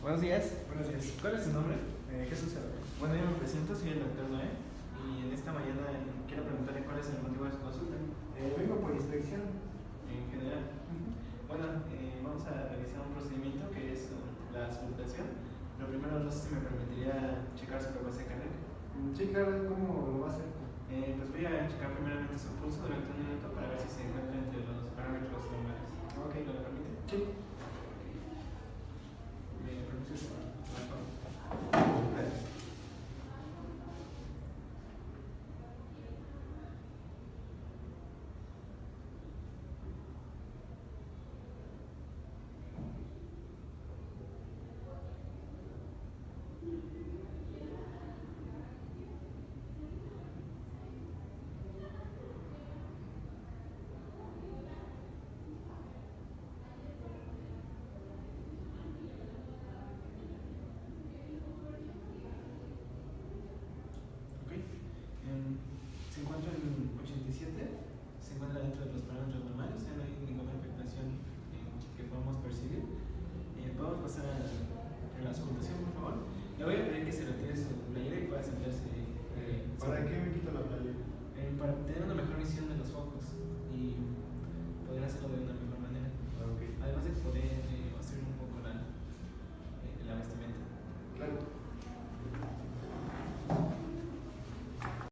Buenos días. Buenos días. ¿Cuál es su nombre? Jesús Salvador. Bueno, yo me presento, soy el doctor Noé y en esta mañana quiero preguntarle cuál es el motivo de su consulta. Vengo por inspección. En general. Bueno, vamos a realizar un procedimiento que es la auscultación. Pero primero no sé si me permitiría checar su frecuencia cardíaca. Sí, claro, ¿cómo lo va a hacer? Pues voy a checar primeramente su pulso durante un minuto para ver si se encuentra entre los parámetros normales. Ok. ¿Lo permite? Sí. ¿Me permite su teléfono? Gracias. Ok. Se encuentra en 87, se encuentra dentro de los parámetros normales, ya no hay ninguna afectación que podamos percibir. Podemos pasar a la auscultación, por favor.